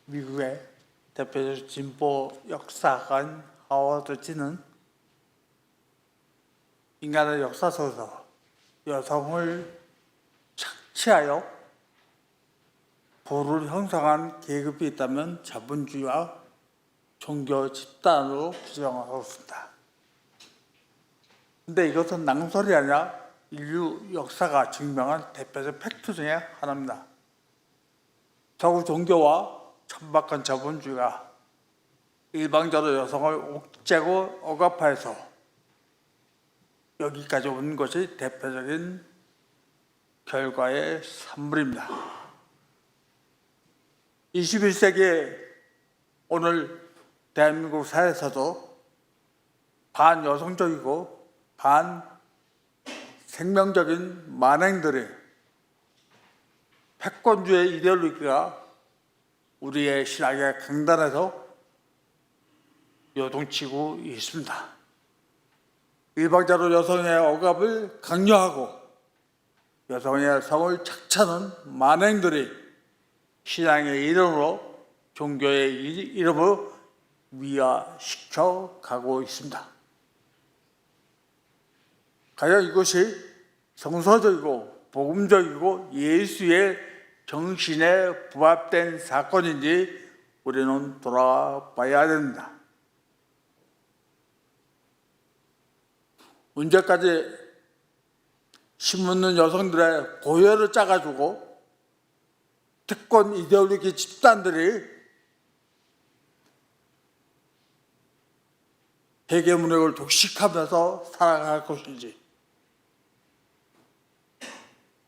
미국의 대표적 진보 역사가인 하워드 진은 인간의 역사 속에서 여성을 착취하여 부를 형성한 계급이 있다면 자본주의와 종교 집단으로 규정하고 있습니다. 근데 이것은 낭설이 아니라 인류 역사가 증명한 대표적 팩트 중에 하나입니다. 서구 종교와 천박한 자본주의가 일방적으로 여성을 옥죄고 억압해서 여기까지 온 것이 대표적인 결과의 산물입니다. 21세기 오늘 대한민국 사회에서도 반여성적이고 반생명적인 만행들이 패권주의 이데올로기가 우리의 신앙의 강단에서 요동치고 있습니다. 일방적으로 여성의 억압을 강요하고 여성의 성을 착취하는 만행들이 신앙의 이름으로 종교의 이름으로 미화시켜 가고 있습니다. 과연 이것이 성서적이고 복음적이고 예수의 정신에 부합된 사건인지 우리는 돌아봐야 됩니다. 언제까지 신묻는 여성들의 고열을 짜가지고 특권 이데올로기 집단들이 세계문명을 독식하면서 살아갈 것인지,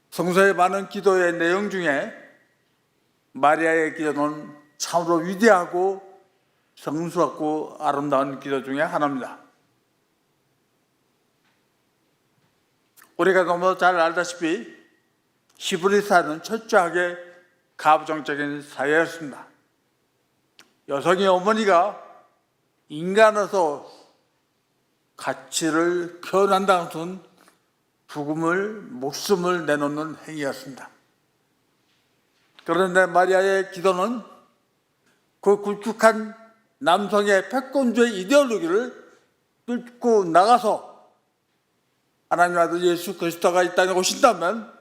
성서의 많은 기도의 내용 중에 마리아의 기도는 참으로 위대하고 성스럽고 아름다운 기도 중에 하나입니다. 우리가 너무 잘 알다시피 히브리 사회는 철저하게 가부장적인 사회였습니다. 여성의 어머니가 인간으로서 가치를 표현한다는 것은 목숨을 내놓는 행위였습니다. 그런데 마리아의 기도는 그 굵직한 남성의 패권주의 이데올로기를 뚫고 나가서 하나님 아들 예수 그리스도가 이 땅에 오신다면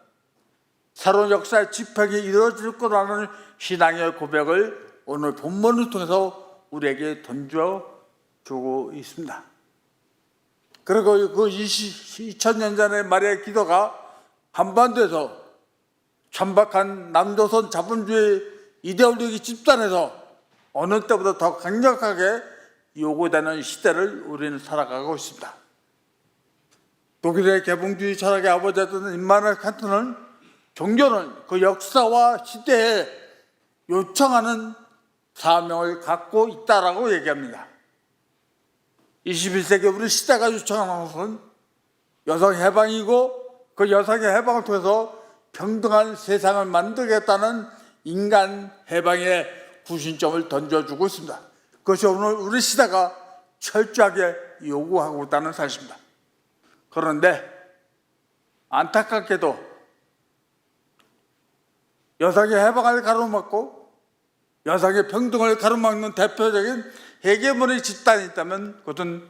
새로운 역사의 집행이 이루어질 거라는 신앙의 고백을 오늘 본문을 통해서 우리에게 던져주고 있습니다. 그리고 그 2000년 전의 마리아의 기도가 한반도에서 천박한 남조선 자본주의 이데올로기 집단에서 어느 때보다 더 강력하게 요구되는 시대를 우리는 살아가고 있습니다. 독일의 개봉주의 철학의 아버지였던 임마누엘 칸트는 종교는 그 역사와 시대에 요청하는 사명을 갖고 있다라고 얘기합니다. 21세기 우리 시대가 요청하는 것은 여성 해방이고 그 여성의 해방을 통해서 평등한 세상을 만들겠다는 인간 해방의 구심점을 던져주고 있습니다. 그것이 오늘 우리 시대가 철저하게 요구하고 있다는 사실입니다. 그런데 안타깝게도 여성의 해방을 가로막고 여성의 평등을 가로막는 대표적인 헤게모니 집단이 있다면 그것은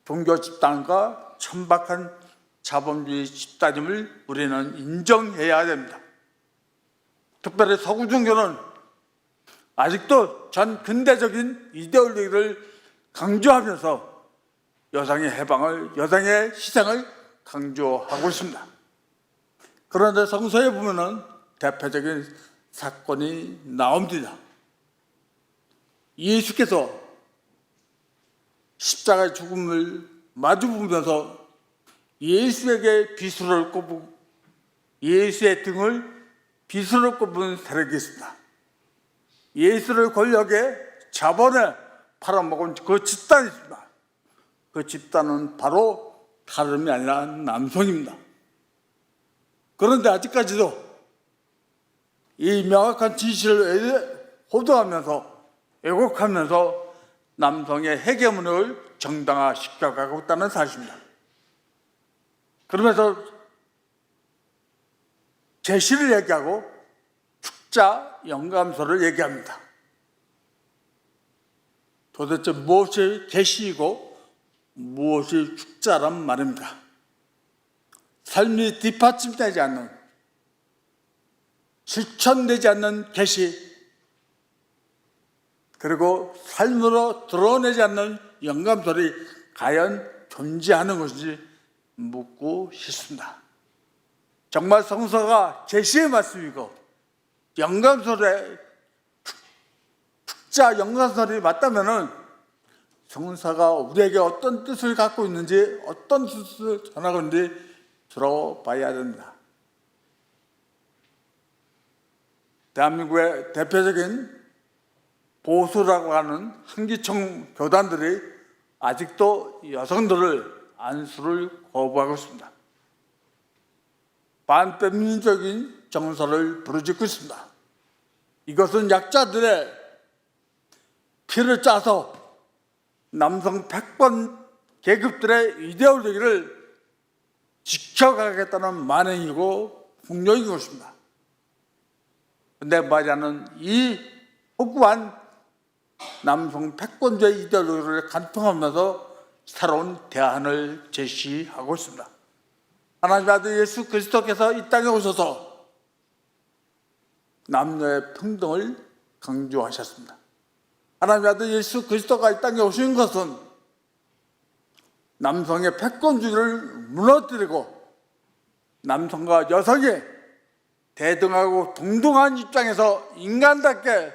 종교 집단과 천박한 자본주의 집단임을 우리는 인정해야 됩니다. 특별히 서구 종교는 아직도 전 근대적인 이데올로기를 강조하면서 여성의 해방을, 여성의 희생을 강조하고 있습니다. 그런데 성서에 보면은 대표적인 사건이 나옵니다. 예수께서 십자가의 죽음을 마주보면서 예수에게 비수를 꼽고 예수의 등을 비수를 꼽은 세력이 있습니다. 예수를 권력에 자본에 팔아먹은 그 집단이 있습니다. 그 집단은 바로 다름이 아니라 남성입니다. 그런데 아직까지도 이 명확한 진실을 호도하면서 왜곡하면서 남성의 헤게모니를 정당화시켜가고 있다는 사실입니다. 그러면서 제시를 얘기하고 축자 영감서를 얘기합니다. 도대체 무엇이 계시이고 무엇이 축자란 말입니까? 삶이 뒷받침되지 않는, 실천되지 않는 계시, 그리고 삶으로 드러내지 않는 영감설이 과연 존재하는 것인지 묻고 싶습니다. 정말 성서가 계시의 말씀이고 영감설의 축자 영감설이 맞다면은 성서가 우리에게 어떤 뜻을 갖고 있는지, 어떤 뜻을 전하고 있는지 들어봐야 됩니다. 대한민국의 대표적인 보수라고 하는 한기총 교단들이 아직도 여성들을 안수를 거부하고 있습니다. 반페미니적인 정서를 부르짖고 있습니다. 이것은 약자들의 피를 짜서 남성 패권 계급들의 이데올로기를 지켜가겠다는 만행이고 폭력인 것입니다. 그런데 말하는 이 폭구한 남성 패권주의 이데올로기를 간통하면서 새로운 대안을 제시하고 있습니다. 하나님의 아들 예수 그리스도께서 이 땅에 오셔서 남녀의 평등을 강조하셨습니다. 하나님의 아들 예수 그리스도가 이 땅에 오신 것은 남성의 패권주의를 무너뜨리고 남성과 여성이 대등하고 동등한 입장에서 인간답게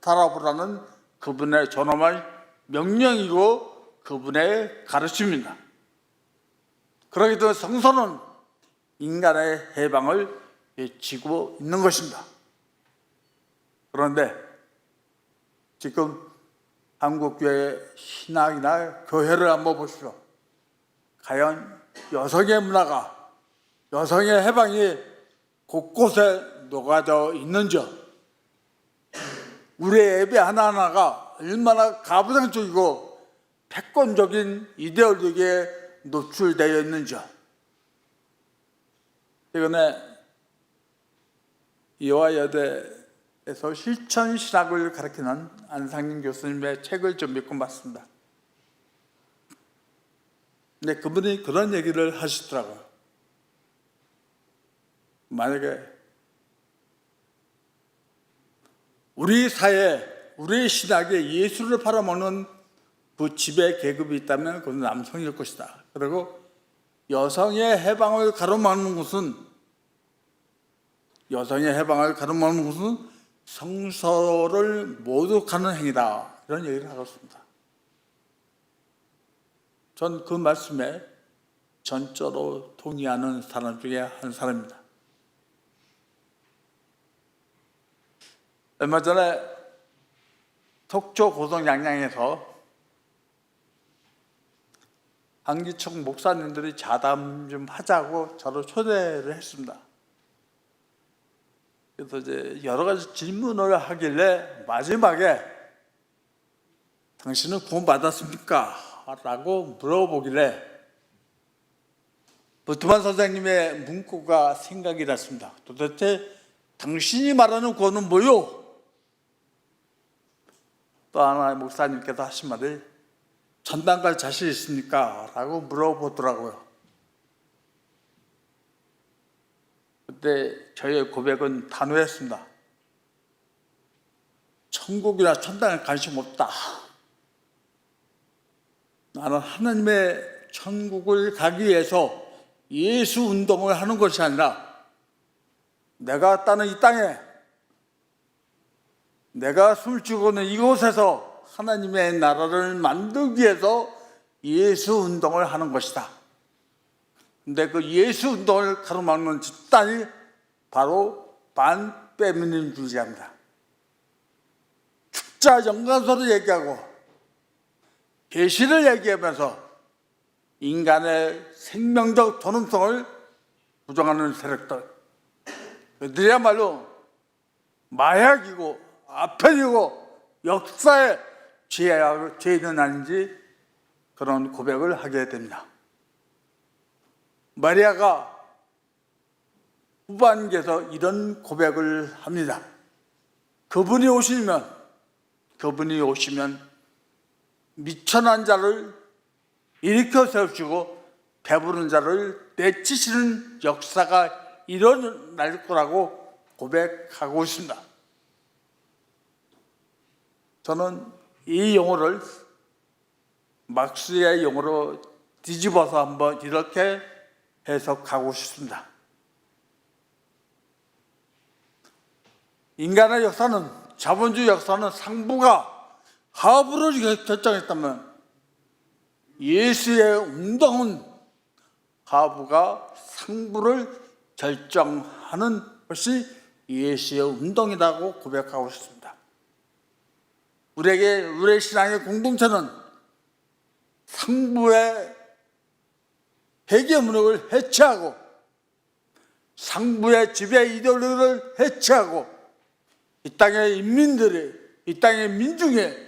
살아보라는 그분의 존엄한 명령이고 그분의 가르침입니다. 그러기 때문에 성서는 인간의 해방을 외치고 있는 것입니다. 그런데 지금 한국교회 신학이나 교회를 한번 보십시오. 과연 여성의 문화가, 여성의 해방이 곳곳에 녹아져 있는지요? 우리의 예배 하나하나가 얼마나 가부장적이고 패권적인 이데올로기에 노출되어 있는지요? 최근에 이화여대에서 실천신학을 가르치는 안상림 교수님의 책을 좀 몇 권 봤습니다. 근데 그분이 그런 얘기를 하시더라고요. 만약에 우리 사회, 우리 신학에 예수를 팔아먹는 그 지배 계급이 있다면 그건 남성일 것이다. 그리고 여성의 해방을 가로막는 것은, 여성의 해방을 가로막는 것은 성서를 모독하는 행위다. 이런 얘기를 하고 있습니다. 전 그 말씀에 전적으로 동의하는 사람 중에 한 사람입니다. 얼마 전에 속초 고성양양에서 한기총 목사님들이 자담 좀 하자고 저를 초대를 했습니다. 그래서 이제 여러 가지 질문을 하길래 마지막에 당신은 구원 받았습니까? 라고 물어보길래 버트만 선생님의 문구가 생각이 났습니다. 도대체 당신이 말하는 구원은 뭐요? 또 하나 목사님께서 하신 말이 천당 갈 자신 있습니까? 라고 물어보더라고요. 그때 저의 고백은 단호했습니다. 천국이나 천당에 관심 없다. 나는 하나님의 천국을 가기 위해서 예수 운동을 하는 것이 아니라 내가 따는 이 땅에, 내가 숨쉬고 있는 이곳에서 하나님의 나라를 만들기 위해서 예수 운동을 하는 것이다. 근데 그 예수 운동을 가로막는 집단이 바로 반페미니즘주의자입니다. 축자 연관서를 얘기하고 계시를 얘기하면서 인간의 생명적 존엄성을 부정하는 세력들, 그들이야말로 마약이고 아편이고 역사의 죄는 아닌지 그런 고백을 하게 됩니다. 마리아가 후반기에서 이런 고백을 합니다. 그분이 오시면 미천한 자를 일으켜 세우시고 배부른 자를 내치시는 역사가 일어날 거라고 고백하고 있습니다. 저는 이 용어를 막스의 용어로 뒤집어서 한번 이렇게 해석하고 싶습니다. 인간의 역사는, 자본주의 역사는 상부가 하부를 결정했다면 예수의 운동은 하부가 상부를 결정하는 것이 예수의 운동이라고 고백하고 싶습니다. 우리의 신앙의 공동체는 상부의 회계문학을 해체하고 상부의 지배 이데올로기를 해체하고 이 땅의 인민들이, 이 땅의 민중이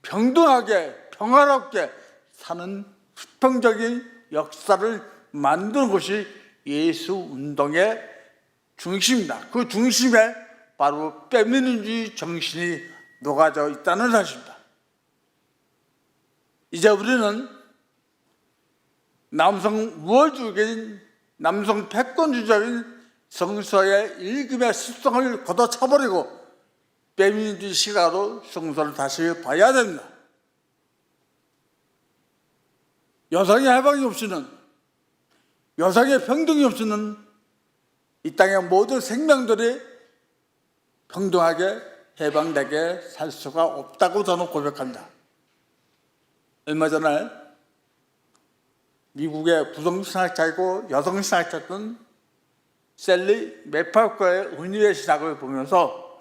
평등하게 평화롭게 사는 수평적인 역사를 만드는 것이 예수 운동의 중심입니다. 그 중심에 바로 페미니즘주의 정신이 녹아져 있다는 사실입니다. 이제 우리는 남성 우월주의적인, 남성 패권주의적인 성서의 읽음의 습성을 걷어차버리고 페미니즘 시각으로 성서를 다시 봐야 됩니다. 여성의 해방이 없이는, 여성의 평등이 없이는 이 땅의 모든 생명들이 평등하게 해방되게 살 수가 없다고 저는 고백합니다. 얼마 전에 미국의 부정신학자이고 여성신학자였던 셀리 맥파커의 은유의 신학을 보면서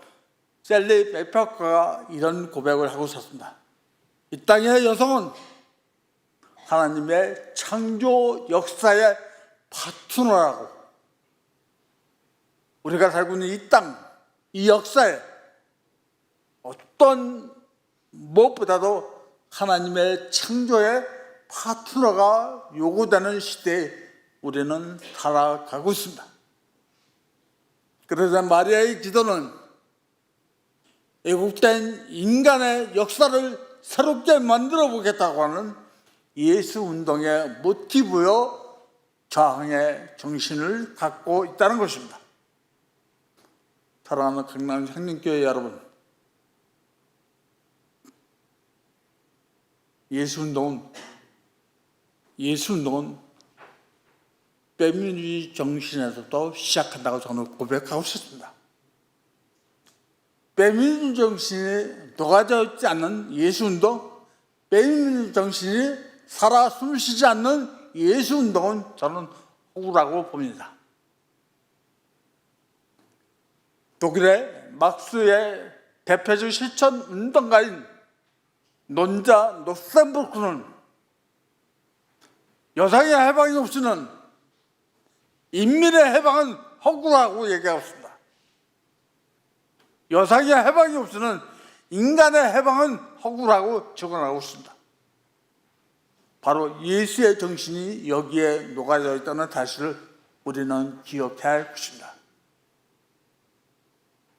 셀리 맥파커가 이런 고백을 하고 있었습니다. 이 땅의 여성은 하나님의 창조 역사의 파트너라고, 우리가 살고 있는 이 땅, 이 역사에 어떤 무엇보다도 하나님의 창조의 파트너가 요구되는 시대에 우리는 살아가고 있습니다. 그래서 마리아의 기도는 왜곡된 인간의 역사를 새롭게 만들어 보겠다고 하는 예수 운동의 모티브요 저항의 정신을 갖고 있다는 것입니다. 사랑하는 강남 향림교회 여러분, 예수 운동은 페미니즘 정신에서도 시작한다고 저는 고백하고 싶습니다. 페미니즘 정신이 녹아져 있지 않는 예수 운동, 페미니즘 정신이 살아 숨쉬지 않는 예수 운동은 저는 호구라고 봅니다. 독일의 막스의 대표적 실천 운동가인 논자 노센부르크는 여성의 해방이 없이는 인민의 해방은 허구라고 얘기하고 있습니다. 여성의 해방이 없이는 인간의 해방은 허구라고 적어나가고 있습니다. 바로 예수의 정신이 여기에 녹아져 있다는 사실을 우리는 기억해야 할 것입니다.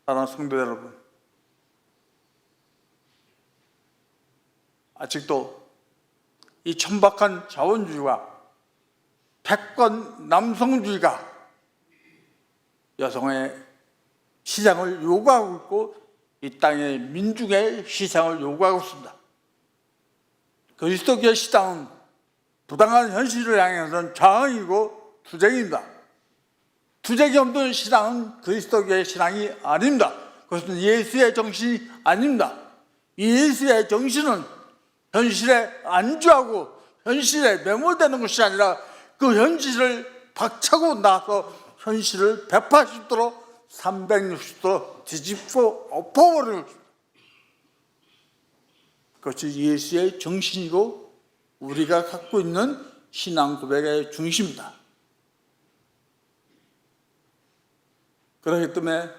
사랑하는 성도 여러분, 아직도 이 천박한 자본주의와 패권 남성주의가 여성의 시장을 요구하고 있고 이 땅의 민중의 시장을 요구하고 있습니다. 그리스도교의 시장은 부당한 현실을 향해서는 저항이고 투쟁입니다. 투쟁이 없는 신앙은 그리스도교의 신앙이 아닙니다. 그것은 예수의 정신이 아닙니다. 예수의 정신은 현실에 안주하고 현실에 매몰되는 것이 아니라 그 현실을 박차고 나서 현실을 180도로 360도로 뒤집고 엎어버리는 것입니다. 그것이 예수의 정신이고 우리가 갖고 있는 신앙 고백의 중심입니다. 그렇기 때문에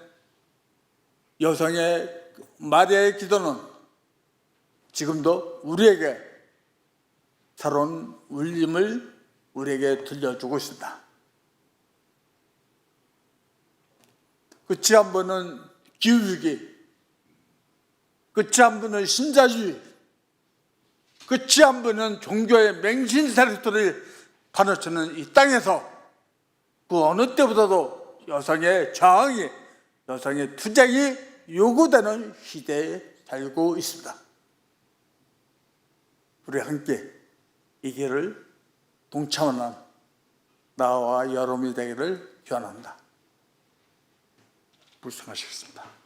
여성의 마리아의 기도는 지금도 우리에게 새로운 울림을 우리에게 들려주고 있습니다. 끝이 한 번은 기후위기, 끝이 한 번은 신자주의, 그 치안부는 종교의 맹신살이들을 가르치는 이 땅에서 그 어느 때보다도 여성의 저항이, 여성의 투쟁이 요구되는 시대에 살고 있습니다. 우리 함께 이 길을 동참하는 나와 여러분이 되기를 기원합니다. 불쌍하시겠습니다.